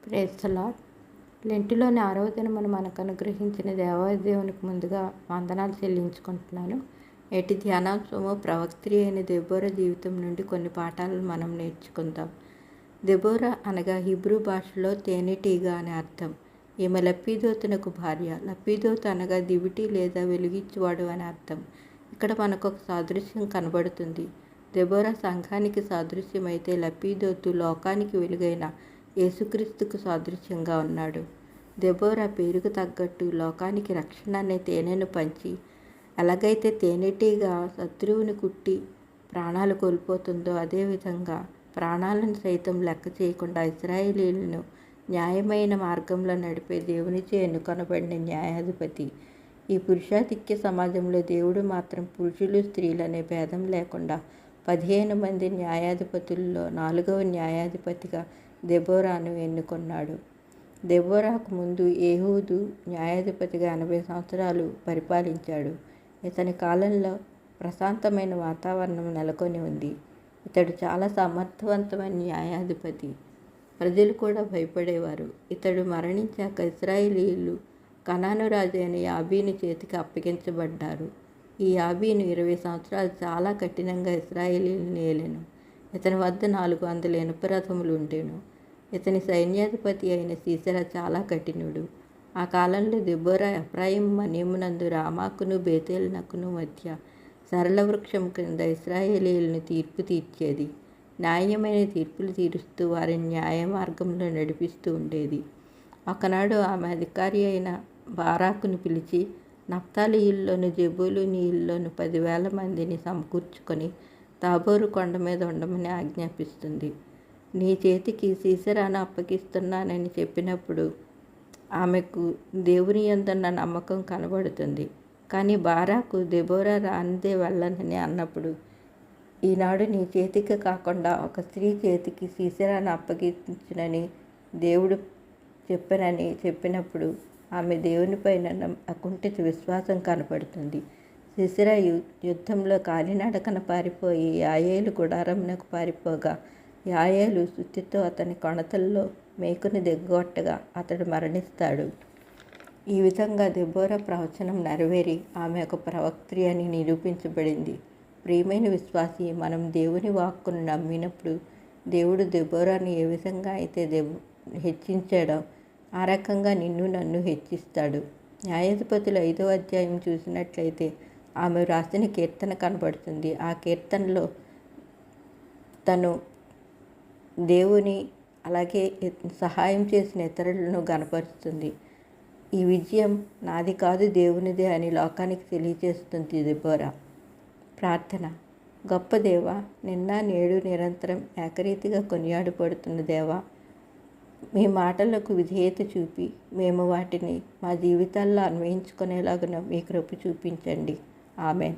Praise the lord. లెంటిలోని 6వ దినమున మనకు అనుగ్రహించిన దేవాదేవునికి ముందుగా వందనాలు చెల్లించుకుంటున్నాను. నేటి ధ్యానాంశము ప్రవక్త్రి అయిన దెబోరా జీవితం నుండి కొన్ని పాఠాలను మనం నేర్చుకుందాం. దెబోరా అనగా హీబ్రూ భాషలో తేనెటీగ అని అర్థం. ఈమె లప్పీదోతునకు భార్య. లప్పీదోతు అనగా దివిటి లేదా వెలుగిచ్చువాడు అని అర్థం. ఇక్కడ మనకు ఒక సాదృశ్యం కనబడుతుంది. దెబోరా సంఘానికి సాదృశ్యం అయితే లప్పీదోతు లోకానికి వెలుగైన యేసుక్రీస్తుకు సాదృశ్యంగా ఉన్నాడు. దెబోరా పేరుకు తగ్గట్టు లోకానికి రక్షణ అనే తేనెను పంచి, ఎలాగైతే తేనెటీగ శత్రువుని కుట్టి ప్రాణాలు కోల్పోతుందో అదేవిధంగా ప్రాణాలను సైతం లెక్క చేయకుండా ఇశ్రాయేలీయులను న్యాయమైన మార్గంలో నడిపే దేవునిచే ఎన్నుకొనబడిన న్యాయాధిపతి. ఈ పురుషాధిక్య సమాజంలో దేవుడు మాత్రం పురుషులు స్త్రీలు అనే భేదం లేకుండా 15 మంది న్యాయాధిపతుల్లో 4వ న్యాయాధిపతిగా దెబోరాను ఎన్నుకొన్నాడు. దెబోరాకు ముందు ఏహూదు న్యాయాధిపతిగా 80 సంవత్సరాలు పరిపాలించాడు. ఇతని కాలంలో ప్రశాంతమైన వాతావరణం నెలకొని ఉంది. ఇతడు చాలా సమర్థవంతమైన న్యాయాధిపతి. ప్రజలు కూడా భయపడేవారు. ఇతడు మరణించాక ఇశ్రాయేలీయులు కనాను రాజు అయిన యాబీను చేతికి అప్పగించబడ్డారు. ఈ యాబీను 20 సంవత్సరాలు చాలా కఠినంగా ఇశ్రాయేలీయులను ఏలెను. ఇతని వద్ద 400 ఇనుప రథములు ఉండెను. ఇతని సైన్యాధిపతి అయిన సీసెరా చాలా కఠినుడు. ఆ కాలంలో దెబోరా ఎఫ్రాయిము మన్యమునందు రామాకును బేతేలునకును మధ్య సరళ వృక్షం క్రింద ఇశ్రాయేలీయులను తీర్పు తీర్చేది. న్యాయమైన తీర్పులు తీరుస్తూ వారిని న్యాయ మార్గంలో నడిపిస్తూ ఉండేది. ఒకనాడు ఆమె అధికారి అయిన బారాకును పిలిచి, నఫ్తాలీయుల్లోను జెబూలూనీయుల్లోను 10,000 మందిని సమకూర్చుకొని తాబోరు కొండ మీద ఉండమని ఆజ్ఞాపిస్తుంది. నీ చేతికి సీసెరాను అప్పగిస్తున్నానని చెప్పినప్పుడు ఆమెకు దేవుని యందున్న నమ్మకం కనబడుతుంది. కానీ బారాకు దెబోరా రానిదే వెళ్ళనని అన్నప్పుడు, ఈనాడు నీ చేతికి కాకుండా ఒక స్త్రీ చేతికి సీసెరాను అప్పగించునని దేవుడు చెప్పినప్పుడు ఆమె దేవునిపైన అకుంఠిత విశ్వాసం కనపడుతుంది. సీసెరా యుద్ధంలో కాలినడకన పారిపోయి యాయేలు గుడారమునకు పారిపోగా యాయేలు సుత్తితో అతని కొనతల్లో మేకుని దిగ్గొట్టగా అతడు మరణిస్తాడు. ఈ విధంగా దెబోరా ప్రవచనం నెరవేరి ఆమె ఒక ప్రవక్త్రి అని నిరూపించబడింది. ప్రియమైన విశ్వాసి, మనం దేవుని వాక్కును నమ్మినప్పుడు దేవుడు దెబోరాను ఏ విధంగా అయితే హెచ్చించాడో ఆ రకంగా నిన్ను నన్ను హెచ్చిస్తాడు. న్యాయాధిపతులు 5వ అధ్యాయం చూసినట్లయితే ఆమె రాసిన కీర్తన కనబడుతుంది. ఆ కీర్తనలో తను దేవుని అలాగే సహాయం చేసిన ఇతరులను గనపరుస్తుంది. ఈ విజయం నాది కాదు దేవునిదే అని లోకానికి తెలియజేస్తుంది దెబోరా. ప్రార్థన. గొప్ప దేవా, నిన్న నేడు నిరంతరం ఏకరీతిగా కొనియాడబడుతున్న దేవా, మీ మాటలకు విధేయత చూపి మేము వాటిని మా జీవితాల్లో అన్వయించుకునేలాగున మీ కృప చూపించండి. ఆమెన్.